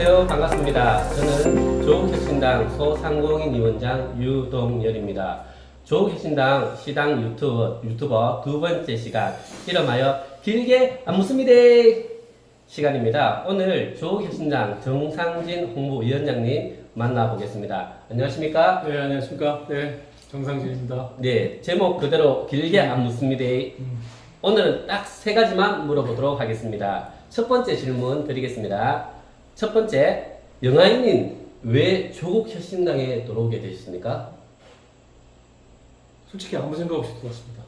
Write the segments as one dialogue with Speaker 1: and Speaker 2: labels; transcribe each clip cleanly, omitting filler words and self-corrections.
Speaker 1: 안녕하세요. 반갑습니다. 저는 조국혁신당 소상공인 위원장 유동열입니다. 조국혁신당 시당 유튜버 두 번째 시간, 이름하여 길게 안 묻습니다 시간입니다. 오늘 조국혁신당 정상진 홍보위원장님 만나보겠습니다. 안녕하십니까?
Speaker 2: 네, 안녕하십니까? 네, 정상진입니다.
Speaker 1: 네, 제목 그대로 길게 안 묻습니다. 오늘은 딱 세 가지만 물어보도록 하겠습니다. 첫 번째 질문 드리겠습니다. 첫 번째, 영아인인 왜 조국혁신당에 들어오게 되셨습니까?
Speaker 2: 솔직히 아무 생각 없이 들어왔습니다.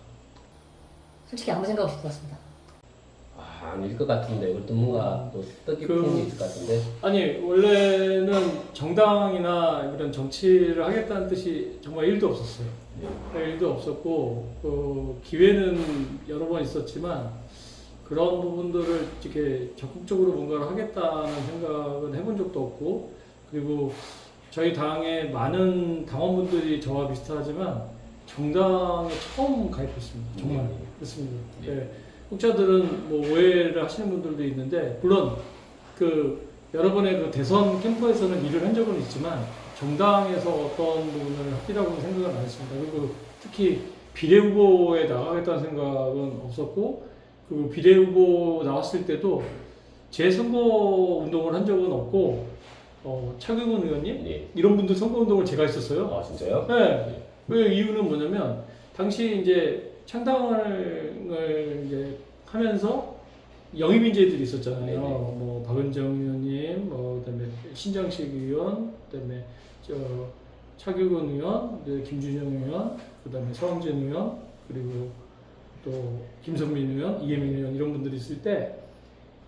Speaker 3: 솔직히 아무 생각 없이 들어왔습니다.
Speaker 1: 아닐 것 같은데, 그것도 뭔가 또 뜻깊은 게 있을 것 같은데.
Speaker 2: 아니, 원래는 정당이나 이런 정치를 하겠다는 뜻이 정말 1도 없었어요. 네, 1도 없었고, 기회는 여러 번 있었지만, 그런 부분들을 이렇게 적극적으로 뭔가를 하겠다는 생각은 해본 적도 없고, 그리고 저희 당에 많은 당원분들이 저와 비슷하지만, 정당에 처음 가입했습니다. 정말. 그렇습니다. 네. 혹자들은 뭐 오해를 하시는 분들도 있는데, 물론 여러 번의 그 대선 캠프에서는 일을 한 적은 있지만 정당에서 어떤 부분을 합의라고는 생각은 안 했습니다. 그리고 특히 비례후보에 나가겠다는 생각은 없었고, 그 비례후보 나왔을 때도 제 선거 운동을 한 적은 없고, 차경원 의원님
Speaker 1: 네.
Speaker 2: 이런 분들 선거 운동을 제가 했었어요.
Speaker 1: 아, 진짜요?
Speaker 2: 네. 그 이유는 뭐냐면 당시 이제 창당을 이제 하면서 영입 인재들이 있었잖아요.
Speaker 1: 네네.
Speaker 2: 뭐 박은정 의원님, 뭐 그다음에 신장식 의원, 그다음에 차규근 의원, 김준영 의원, 그다음에 서영진 의원, 그리고 또 김선민 의원, 이혜민 의원 이런 분들이 있을 때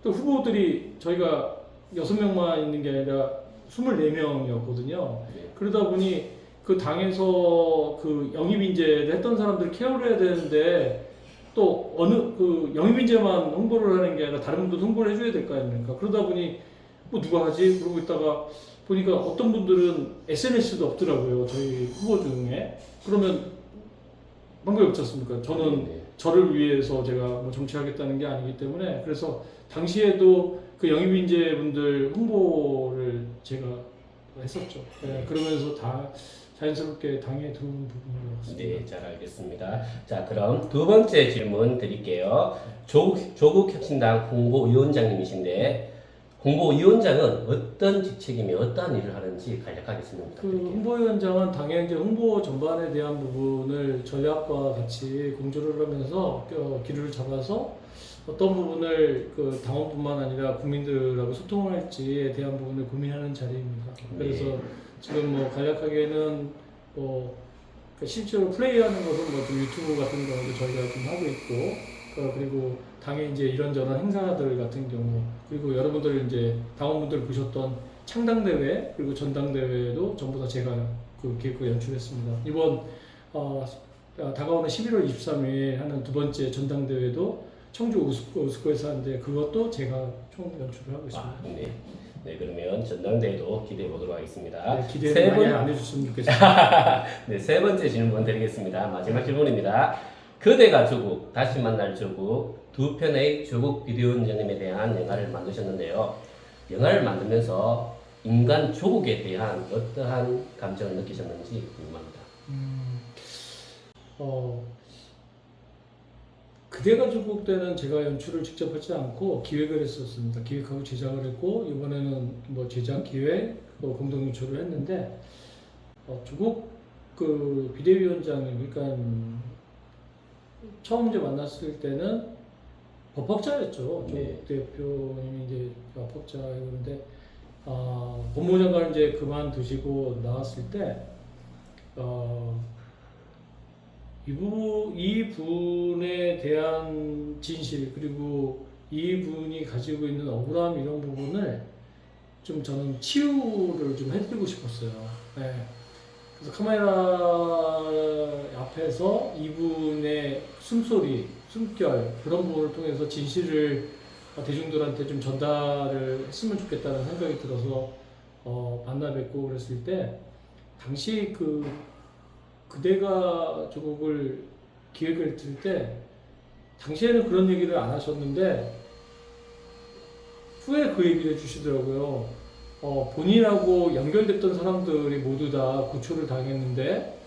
Speaker 2: 또 후보들이 저희가 6명만 있는 게 아니라 24명이었거든요.
Speaker 1: 네.
Speaker 2: 그러다 보니 그 당에서 그 영입 인재를 했던 사람들 케어를 해야 되는데 또 어느 그 영입 인재만 홍보를 하는 게 아니라 다른 분도 홍보를 해줘야 될 거 아닙니까? 그러다 보니 뭐 누가 하지? 그러고 있다가 보니까 어떤 분들은 SNS도 없더라고요. 저희 후보 중에. 그러면 방법이 없지 않습니까? 저는
Speaker 1: 네.
Speaker 2: 저를 위해서 제가 뭐 정치하겠다는 게 아니기 때문에, 그래서 당시에도 그 영입 인재분들 홍보를 제가 했었죠. 네, 그러면서 다 자연스럽게 당에 들어온 부분인 것 같습니다.
Speaker 1: 네, 잘 알겠습니다. 자, 그럼 두 번째 질문 드릴게요. 조국혁신당 홍보위원장님이신데, 홍보위원장은 어떤 직책이며 어떠한 일을 하는지 간략하게 설명
Speaker 2: 그
Speaker 1: 부탁드릴게요.
Speaker 2: 홍보위원장은 당의 이제 홍보 전반에 대한 부분을 전략과 같이 공조를 하면서 기류를 잡아서 어떤 부분을 그 당원뿐만 아니라 국민들하고 소통할지에 대한 부분을 고민하는 자리입니다. 그래서
Speaker 1: 네.
Speaker 2: 지금 뭐 간략하게는 뭐 실제로 플레이하는 것은 뭐 좀 유튜브 같은 경우도 저희가 좀 하고 있고, 그리고 당의 이제 이런저런 행사들 같은 경우, 그리고 여러분들 이제 당원분들 보셨던 창당대회 그리고 전당대회도 전부 다 제가 그 기획과 연출했습니다. 이번 다가오는 11월 23일 하는 두 번째 전당대회도 청주 우스코에서 하는데 그것도 제가 총 연출을 하고 있습니다.
Speaker 1: 네. 네, 그러면 전당대회도 기대해 보도록 하겠습니다.
Speaker 2: 네, 기대는 많이 안 해줬으면 좋겠습니다.
Speaker 1: 네, 세 번째 질문 드리겠습니다. 마지막 질문입니다. 그대가 조국, 다시 만날 조국, 두 편의 조국 비대위원장님에 대한 영화를 만드셨는데요. 영화를 만들면서 인간 조국에 대한 어떠한 감정을 느끼셨는지 궁금합니다.
Speaker 2: 그대가 조국 때는 제가 연출을 직접 하지 않고 기획을 했었습니다. 기획하고 제작을 했고, 이번에는 뭐 제작, 기획, 공동 연출을 했는데, 조국 그 비대위원장님, 그러니까 처음 이제 만났을 때는 법학자였죠.
Speaker 1: 네.
Speaker 2: 조국 대표님이 이제 법학자였는데, 법무부 장관을 이제 그만두시고 나왔을 때, 이분에 대한 진실, 그리고 이분이 가지고 있는 억울함 이런 부분을 좀 저는 치유를 좀 해드리고 싶었어요. 네. 그래서 카메라 앞에서 이분의 숨소리, 숨결 그런 부분을 통해서 진실을 대중들한테 좀 전달을 했으면 좋겠다는 생각이 들어서 만나 뵙고 그랬을 때, 당시 그대가 조국을 기획을 했을 때 당시에는 그런 얘기를 안 하셨는데 후에 그 얘기를 해주시더라고요. 본인하고 연결됐던 사람들이 모두 다 구초를 당했는데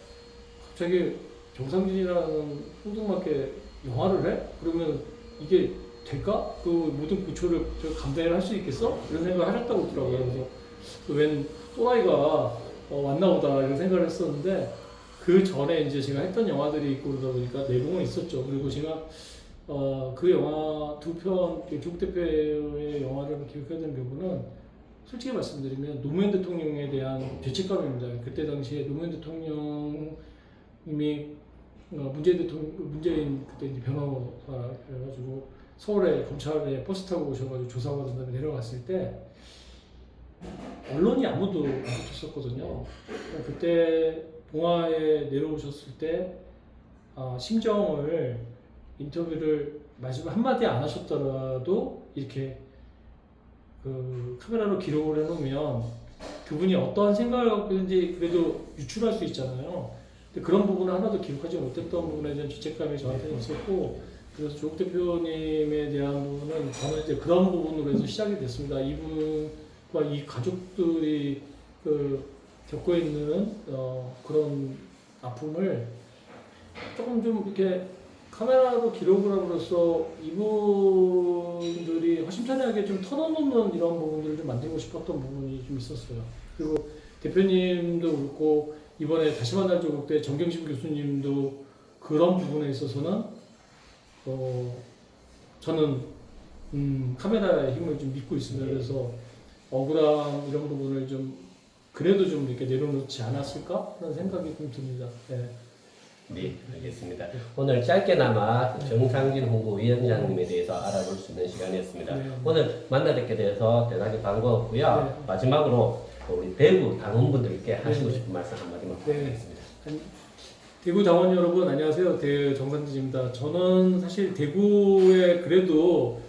Speaker 2: 갑자기 정상진이라는 홍등맞게 영화를 해? 그러면 이게 될까? 그 모든 구초를 감당을 할 수 있겠어? 이런 생각을 하셨다고 하더라고요. 그래서 웬 또라이가 왔나 보다 이런 생각을 했었는데 그 전에 이제 제가 했던 영화들이 있고 그러다 보니까 내공은 있었죠. 그리고 제가 그 영화 두 편, 조국 대표의 영화를 기억해야 되는 부분은 솔직히 말씀드리면 노무현 대통령에 대한 죄책감입니다. 그때 당시에 노무현 대통령님이 문재인 그때 이제 변호사 해가지고 서울에 검찰에 버스 타고 오셔가지고 조사하고 난 다음에 내려갔을 때 언론이 아무도 안 붙었었거든요. 그때 봉화에 내려오셨을 때 심정을 인터뷰를 말씀을 한마디 안 하셨더라도 이렇게 그 카메라로 기록을 해놓으면 그분이 어떠한 생각을 갖고 있는지 그래도 유출할 수 있잖아요. 근데 그런 부분을 하나도 기록하지 못했던 부분에 대한 죄책감이 저한테는 있었고 그래서 조국 대표님에 대한 부분은 저는 이제 그런 부분으로 해서 시작이 됐습니다. 이분과 이 가족들이 겪고 있는 그런 아픔을 조금 좀 이렇게 카메라로 기록을 함으로써 이분들이 허심탄회하게 좀 털어놓는 이런 부분들을 좀 만들고 싶었던 부분이 좀 있었어요. 그리고 대표님도 그렇고 이번에 다시 만날 조국 때 정경심 교수님도 그런 부분에 있어서는 저는 카메라의 힘을 좀 믿고 있습니다. 그래서 억울함 이런 부분을 좀 그래도 좀 이렇게 내려놓지 않았을까 하는 생각이 좀 듭니다. 네.
Speaker 1: 네, 알겠습니다. 오늘 짧게나마 정상진 홍보위원장님에 대해서 알아볼 수 있는 시간이었습니다.
Speaker 2: 네.
Speaker 1: 오늘 만나 뵙게 돼서 대단히 반가웠고요.
Speaker 2: 네.
Speaker 1: 마지막으로 우리 대구 당원분들께 하시고
Speaker 2: 네.
Speaker 1: 싶은 말씀 한마디만
Speaker 2: 네.
Speaker 1: 부탁드리겠습니다.
Speaker 2: 대구 당원 여러분 안녕하세요. 정상진입니다. 저는 사실 대구에 그래도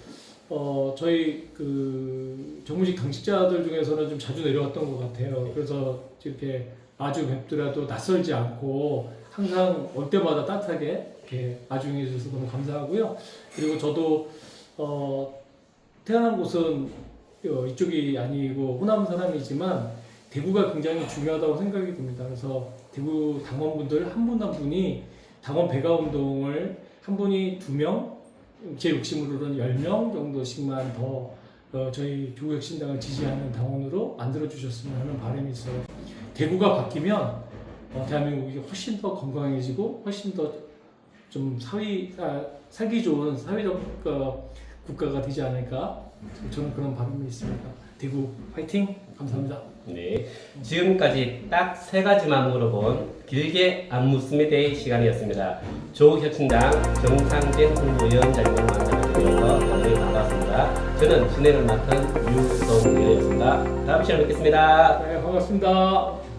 Speaker 2: 저희 그 정무직 당직자들 중에서는 좀 자주 내려왔던 것 같아요. 그래서 이렇게 아주 뵙더라도 낯설지 않고 항상 올 때마다 따뜻하게 이렇게 아중해 주셔서 너무 감사하고요. 그리고 저도 태어난 곳은 이쪽이 아니고 호남 사람이지만 대구가 굉장히 중요하다고 생각이 듭니다. 그래서 대구 당원분들 한 분 한 분이 당원 배가 운동을 한 분이 2명, 제 욕심으로는 10명 정도씩만 더 저희 조국혁신당을 지지하는 당원으로 만들어 주셨으면 하는 바람이 있어요. 대구가 바뀌면 대한민국이 훨씬 더 건강해지고 훨씬 더 좀 살기 좋은 사회적 국가가 되지 않을까 저는 그런 바람이 있습니다. 대구 화이팅! 감사합니다.
Speaker 1: 네, 지금까지 딱 3가지만 물어본 길게 안 묻습니다의 시간이었습니다. 조국혁신당 정상진 홍보위원장님 만나뵙게 되어서 대단히 반갑습니다. 저는 진행을 맡은 유성렬이었습니다. 다음 시간에 뵙겠습니다.
Speaker 2: 네, 반갑습니다.